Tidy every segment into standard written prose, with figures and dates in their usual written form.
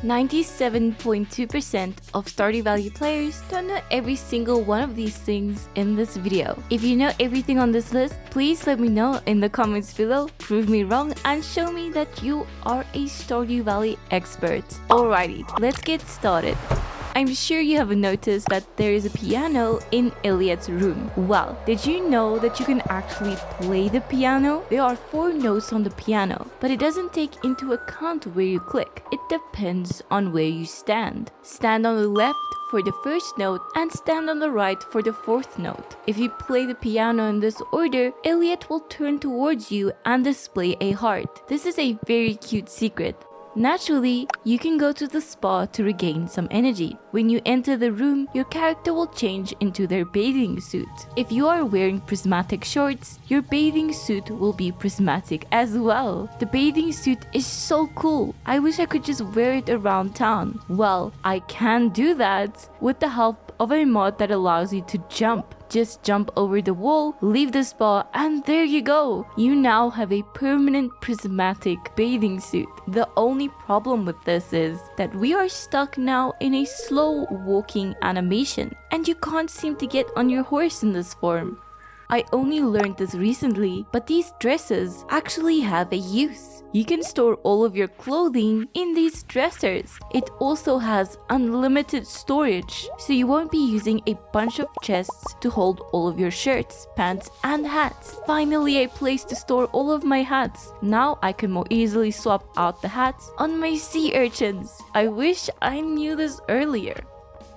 97.2% of Stardew Valley players don't know every single one of these things in this video. If you know everything on this list, please let me know in the comments below, prove me wrong, and show me that you are a Stardew Valley expert. Alrighty, let's get started. I'm sure you have noticed that there is a piano in Elliot's room. Well, did you know that you can actually play the piano? There are 4 notes on the piano, but it doesn't take into account where you click. It depends on where you stand. Stand on the left for the first note and stand on the right for the 4th note. If you play the piano in this order, Elliot will turn towards you and display a heart. This is a very cute secret. Naturally, you can go to the spa to regain some energy. When you enter the room, your character will change into their bathing suit. If you are wearing prismatic shorts, your bathing suit will be prismatic as well. The bathing suit is so cool. I wish I could just wear it around town. Well, I can do that with the help of a mod that allows you to jump. Just jump over the wall, leave the spa, and there you go! You now have a permanent prismatic bathing suit. The only problem with this is that we are stuck now in a slow walking animation, and you can't seem to get on your horse in this form. I only learned this recently, but these dresses actually have a use. You can store all of your clothing in these dressers. It also has unlimited storage, so you won't be using a bunch of chests to hold all of your shirts, pants, and hats. Finally, a place to store all of my hats. Now I can more easily swap out the hats on my sea urchins. I wish I knew this earlier.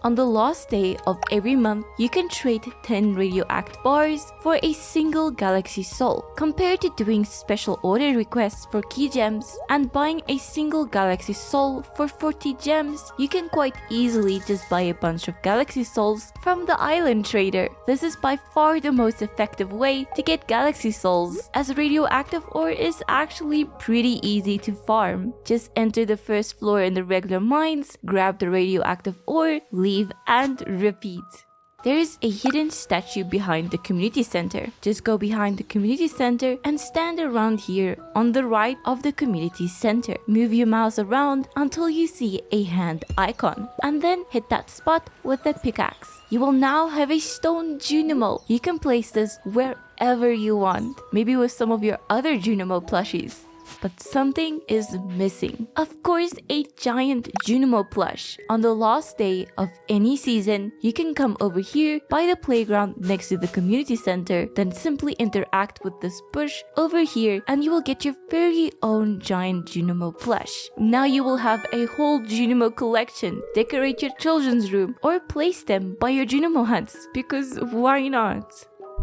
On the last day of every month, you can trade 10 radioactive bars for a single galaxy soul. Compared to doing special order requests for key gems and buying a single galaxy soul for 40 gems, you can quite easily just buy a bunch of galaxy souls from the island trader. This is by far the most effective way to get galaxy souls, as radioactive ore is actually pretty easy to farm. Just enter the first floor in the regular mines, grab the radioactive ore, leave and repeat. There is a hidden statue behind the community center. Just go behind the community center and stand around here on the right of the community center. Move your mouse around until you see a hand icon, and then hit that spot with the pickaxe. You will now have a stone Junimo. You can place this wherever you want, maybe with some of your other Junimo plushies. But something is missing. Of course, a giant Junimo plush. On the last day of any season, you can come over here by the playground next to the community center, then simply interact with this bush over here, and you will get your very own giant Junimo plush. Now you will have a whole Junimo collection. Decorate your children's room or place them by your Junimo huts, because why not?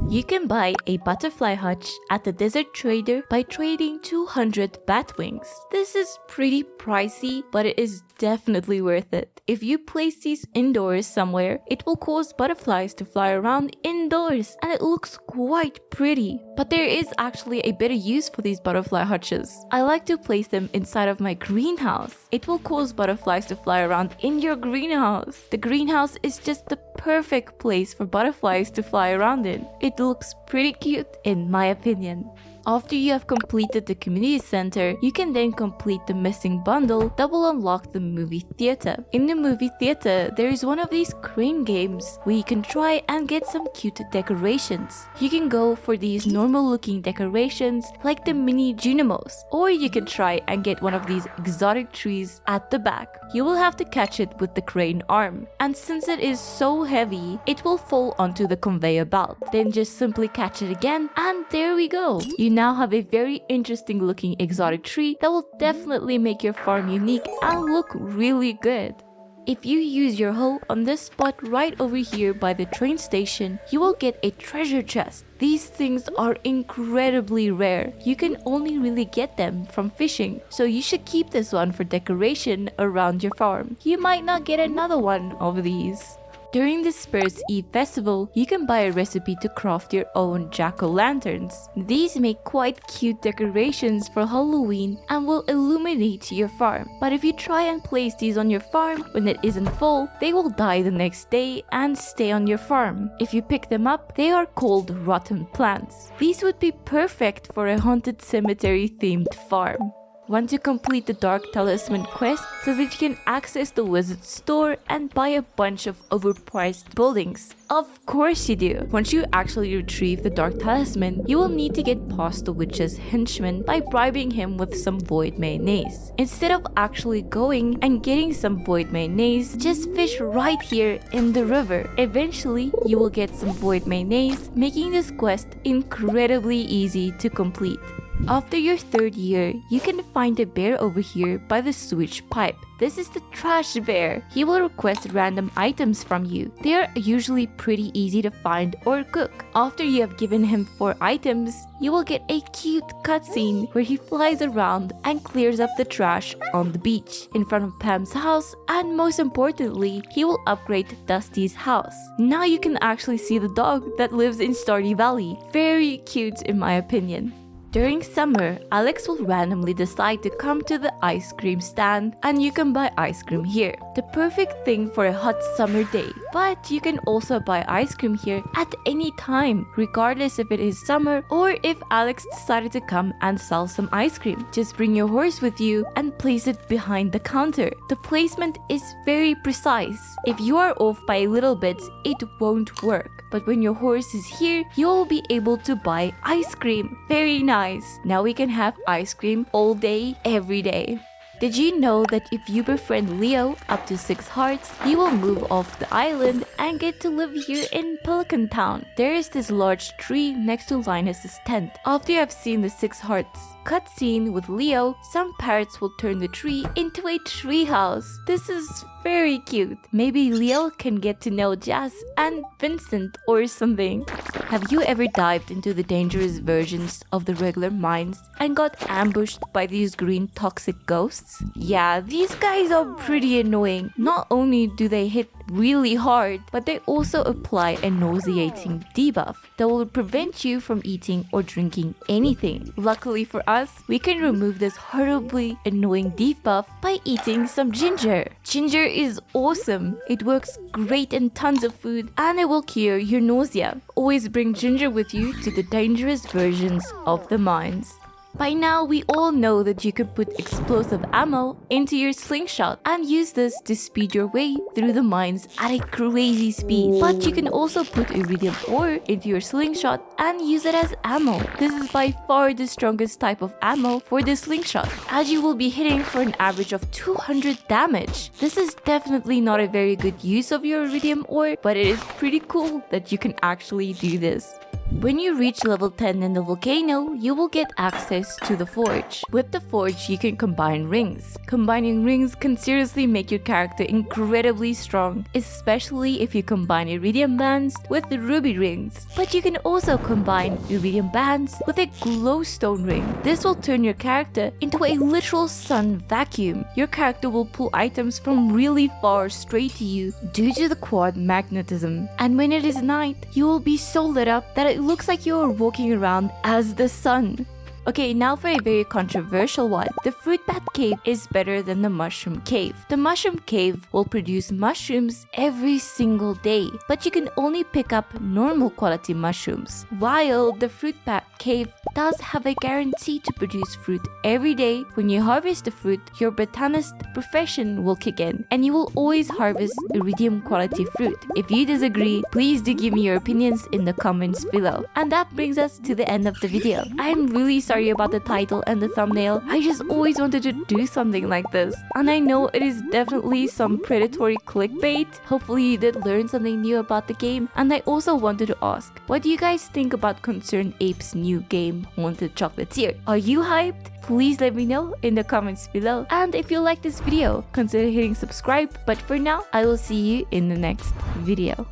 You can buy a butterfly hutch at the desert trader by trading 200 bat wings. This is pretty pricey, but it is definitely worth it. If you place these indoors somewhere, it will cause butterflies to fly around indoors, and it looks quite pretty. But there is actually a better use for these butterfly hutches. I like to place them inside of my greenhouse. It will cause butterflies to fly around in your greenhouse. The greenhouse is just the perfect place for butterflies to fly around in. It looks pretty cute in my opinion. After you have completed the community center, you can then complete the missing bundle that will unlock the movie theater. In the movie theater, there is one of these crane games where you can try and get some cute decorations. You can go for these normal looking decorations like the mini Junimos, or you can try and get one of these exotic trees at the back. You will have to catch it with the crane arm, and since it is so heavy, it will fall onto the conveyor belt. Then just simply catch it again, and there we go. You now have a very interesting looking exotic tree that will definitely make your farm unique and look really good. If you use your hoe on this spot right over here by the train station, you will get a treasure chest. These things are incredibly rare. You can only really get them from fishing, so you should keep this one for decoration around your farm. You might not get another one of these. During the Spurs Eve festival, you can buy a recipe to craft your own Jackolanterns. These make quite cute decorations for Halloween and will illuminate your farm. But if you try and place these on your farm when it isn't full, they will die the next day and stay on your farm. If you pick them up, they are called rotten plants. These would be perfect for a haunted cemetery themed farm. want to complete the Dark Talisman quest so that you can access the wizard's store and buy a bunch of overpriced buildings? Of course you do. Once you actually retrieve the Dark Talisman, you will need to get past the witch's henchman by bribing him with some void mayonnaise. Instead of actually going and getting some void mayonnaise, just fish right here in the river. Eventually, you will get some void mayonnaise, making this quest incredibly easy to complete. After your 3rd year, you can find a bear over here by the sewage pipe. This is the trash bear. He will request random items from you. They are usually pretty easy to find or cook. After you have given him 4 items, you will get a cute cutscene where he flies around and clears up the trash on the beach in front of Pam's house, and most importantly, he will upgrade Dusty's house. Now you can actually see the dog that lives in Stardew Valley. Very cute in my opinion. During summer, Alex will randomly decide to come to the ice cream stand and you can buy ice cream here. The perfect thing for a hot summer day. But you can also buy ice cream here at any time, regardless if it is summer or if Alex decided to come and sell some ice cream. Just bring your horse with you and place it behind the counter. The placement is very precise. If you are off by a little bit, it won't work. But when your horse is here, you will be able to buy ice cream. Very nice. Now we can have ice cream all day, every day. Did you know that if you befriend Leo up to 6 hearts, he will move off the island and get to live here in Pelican Town? There is this large tree next to Linus's tent. After you have seen the 6 hearts cutscene with Leo, some parrots will turn the tree into a tree house. This is very cute. Maybe Leo can get to know Jazz and Vincent or something. Have you ever dived into the dangerous versions of the regular mines and got ambushed by these green toxic ghosts? Yeah, these guys are pretty annoying. Not only do they hit really hard, but they also apply a nauseating debuff that will prevent you from eating or drinking anything. Luckily for us, we can remove this horribly annoying debuff by eating some ginger. Ginger is awesome. It works great in tons of food and it will cure your nausea. Always bring ginger with you to the dangerous versions of the mines. By now, we all know that you could put explosive ammo into your slingshot and use this to speed your way through the mines at a crazy speed. But you can also put iridium ore into your slingshot and use it as ammo. This is by far the strongest type of ammo for the slingshot, as you will be hitting for an average of 200 damage. This is definitely not a very good use of your iridium ore, but it is pretty cool that you can actually do this. When you reach level 10 in the volcano, you will get access to the forge. With the forge, you can combine rings. Combining rings can seriously make your character incredibly strong, especially if you combine iridium bands with the ruby rings. But you can also combine iridium bands with a glowstone ring. This will turn your character into a literal sun vacuum. Your character will pull items from really far straight to you due to the quad magnetism. And when it is night, you will be so lit up that it looks like you are walking around as the sun. Okay, now for a very controversial one. The fruit bat cave is better than the mushroom cave. The mushroom cave will produce mushrooms every single day, but you can only pick up normal quality mushrooms, while the fruit bat cave does have a guarantee to produce fruit every day. When you harvest the fruit, your botanist profession will kick in and you will always harvest iridium quality fruit. If you disagree, please do give me your opinions in the comments below. And that brings us to the end of the video. I'm really sorry about the title and the thumbnail. I just always wanted to do something like this, and I know it is definitely some predatory clickbait. Hopefully you did learn something new about the game. And I also wanted to ask, what do you guys think about Concerned Ape's new game, Haunted Chocolatier? Are you hyped? Please let me know in the comments below. And if you like this video, consider hitting subscribe. But for now, I will see you in the next video.